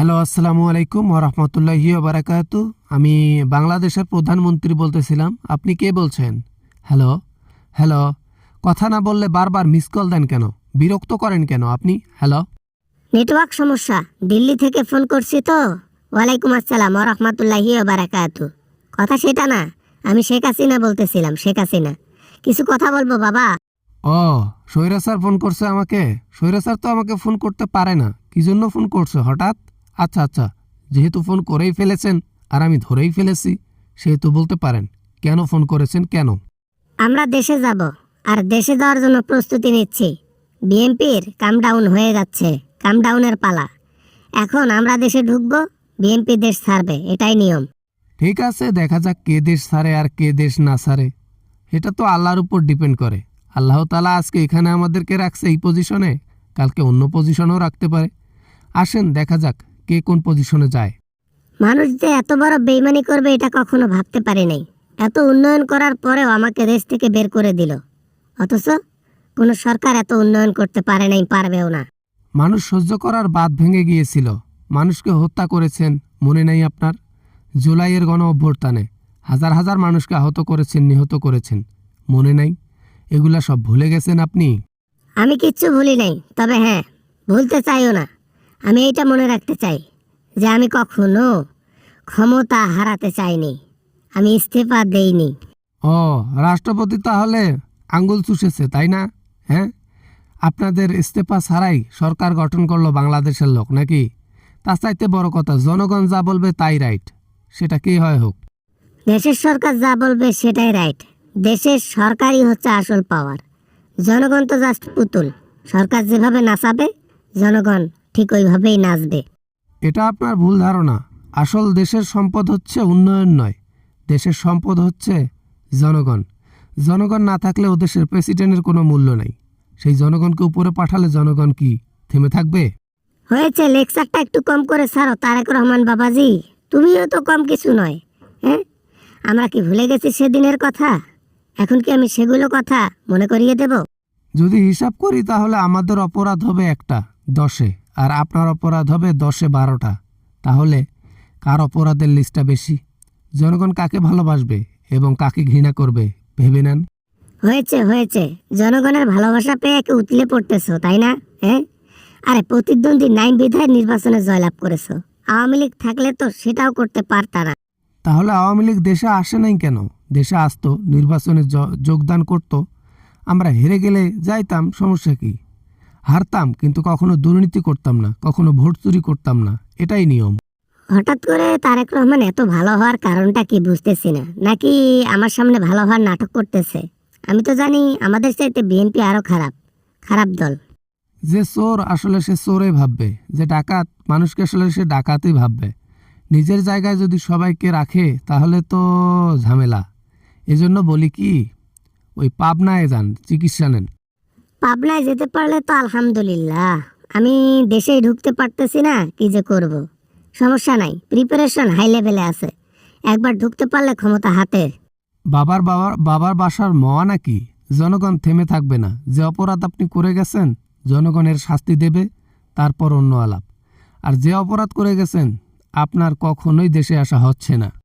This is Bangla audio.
হ্যালো, আসসালামু আলাইকুম ওয়া রাহমাতুল্লাহি ওয়া বারাকাতু। আমি বাংলাদেশের প্রধানমন্ত্রী বলতেছিলাম। আপনি কে বলছেন? Hello, hello. কথা না বললে বারবার মিস কল দেন কেন? বিরক্ত করেন কেন আপনি? হ্যালো। নেটওয়ার্ক সমস্যা। দিল্লি থেকে ফোন করছি তো। ওয়ালাইকুম আসসালাম ওয়া রাহমাতুল্লাহি ওয়া বারাকাতু। কথা সেটা না, আমি শেখ হাসিনা বলতেছিলাম, শেখ হাসিনা। কিছু কথা বলবো বাবা। ও, সৈরা স্যার ফোন করছে আমাকে? সৈরা স্যার তো আমাকে ফোন করতে পারে না। কি জন্য ফোন করছে হঠাৎ? আচ্ছা আচ্ছা, যেহেতু ফোন করেই ফেলেছেন আর আমি ধরেই ফেলেছি, সেহেতু বলতে পারেন কেন ফোন করেছেন, কেন? আমরা দেশে যাব, আর দেশে যাওয়ার জন্য প্রস্তুতি নিচ্ছি। বিএনপির কামডাউন হয়ে যাচ্ছে, কামডাউনের পালা। এখন আমরা দেশে ঢুকবো, বিএনপি দেশ ছাড়বে, এটাই নিয়ম। ঠিক আছে, দেখা যাক কে দেশ ছাড়ে আর কে দেশ না ছাড়ে। এটা তো আল্লাহর উপর ডিপেন্ড করে। আল্লাহ তাআলা আজকে এখানে আমাদেরকে রাখছে এই পজিশনে, কালকে অন্য পজিশনেও রাখতে পারে। আসেন দেখা যাক কে কোন পজিশনে যায়। মানুষ যে এত বড় বেইমানি করবে এটা কখনো ভাবতে পারি নাই। এত উন্নয়ন করার পরেও আমাকে দেশ থেকে বের করে দিল। অথচ কোনো সরকার এত উন্নয়ন করতে পারে নাই, পারবেও না। মানুষ সহ্য করার বাঁধ ভেঙে গিয়েছিল। মানুষকে হত্যা করেছেন, মনে নেই আপনার? জুলাইয়ের গণ অভ্যুত্থানে হাজার হাজার মানুষকে আহত করেছেন, নিহত করেছেন, মনে নাই? এগুলা সব ভুলে গেছেন আপনি? আমি কিচ্ছু ভুলি নাই, তবে হ্যাঁ, ভুলতে চাইও না। আমি এইটা মনে রাখতে চাই যে আমি কখনো ক্ষমতা হারাতে চাইনি, আমি ইস্তেফা দেইনি। ও, রাষ্ট্রপতি তাহলে আঙ্গুল চুষেছে তাই না? হ্যাঁ, আপনাদের ইস্তেফা ছাড়াই সরকার গঠন করলো বাংলাদেশের লোক নাকি? তার চাইতে বড় কথা, জনগণ যা বলবে তাই রাইট, সেটা কি হয় হোক। দেশের সরকার যা বলবে সেটাই রাইট। দেশের সরকারই হচ্ছে আসল পাওয়ার। জনগণ তো জাস্ট পুতুল। সরকার যেভাবে নাচাবে, জনগণ ঠিক ওইভাবেই নাচবে। এটা আপনার ভুল ধারণা। আসল দেশের সম্পদ হচ্ছে উন্নয়ন নয়, দেশের সম্পদ হচ্ছে জনগণ। জনগণ না থাকলে ও দেশের প্রেসিডেন্টের কোনো মূল্য নাই। সেই জনগণকে উপরে পাঠালে জনগণ কি থেমে থাকবে? হয়েছে, লেকচারটা একটু কম করে ছাড়ো তারেক রহমান বাবাজি। তুমিও তো কম কিছু নয়। হ্যাঁ, আমরা কি ভুলে গেছি সেদিনের কথা? এখন কি আমি সেগুলো কথা মনে করিয়ে দেব? যদি হিসাব করি তাহলে আমাদের অপরাধ হবে একটা 10-এ, আর আপনার অপরাধ হবে 10-এ 12টা। তাহলে কার অপরাধের লিস্টটা বেশি? জনগণ কাকে ভালোবাসবে এবং কাকে ঘৃণা করবে ভেবে নেন। হয়েছে হয়েছে, জনগণের ভালোবাসা পেয়ে একে উতলে পড়তেছো তাই না? হ্যাঁ, আরে প্রতিদ্বন্দ্বী নাই বিধায় নির্বাচনে জয়লাভ করেছো। আওয়ামী লীগ থাকলে তো সেটাও করতে পারতা না। তাহলে আওয়ামী লীগ দেশে আসে নাই কেন? দেশে আসতো, নির্বাচনে যোগদান করত, আমরা হেরে গেলে যাইতাম, সমস্যা কি? হারতাম কিন্তু কখনো দুর্নীতি করতাম না, কখনো ভোট চুরি করতাম না, এটাই নিয়ম। হঠাৎ করে তারেক রহমান এত ভালো হওয়ার কারণটা কি বুঝতেছি না। নাকি আমার সামনে ভালো হওয়ার নাটক করতেছে? আমি তো জানি আমাদের চাইতে বিএনপি আরো খারাপ, খারাপ দল। যে চোর আসলে সে চোরে ভাববে, যে ডাকাত মানুষকে আসলে সে ডাকাতই ভাববে। নিজের জায়গায় যদি সবাইকে রাখে তাহলে তো ঝামেলা। এজন্য বলি কি, ওই পাবনায় যান, চিকিৎসা নেন। পাবনায় যেতে পারলে তো আলহামদুলিল্লাহ। আমি দেশেই ঢুকতে পারতেছি না, কি যে করব। সমস্যা নাই, প্রিপারেশন হাই লেভেলে আছে। একবার ঢুকতে পারলে ক্ষমতা হাতে। বাবার বাবার বাবার বাসার ময়া নাকি? জনগণ থেমে থাকবে না। যে অপরাধ আপনি করে গেছেন জনগণের শাস্তি দেবে, তারপর অন্য আলাপ। আর যে অপরাধ করে গেছেন আপনার কখনোই দেশে আসা হচ্ছে না।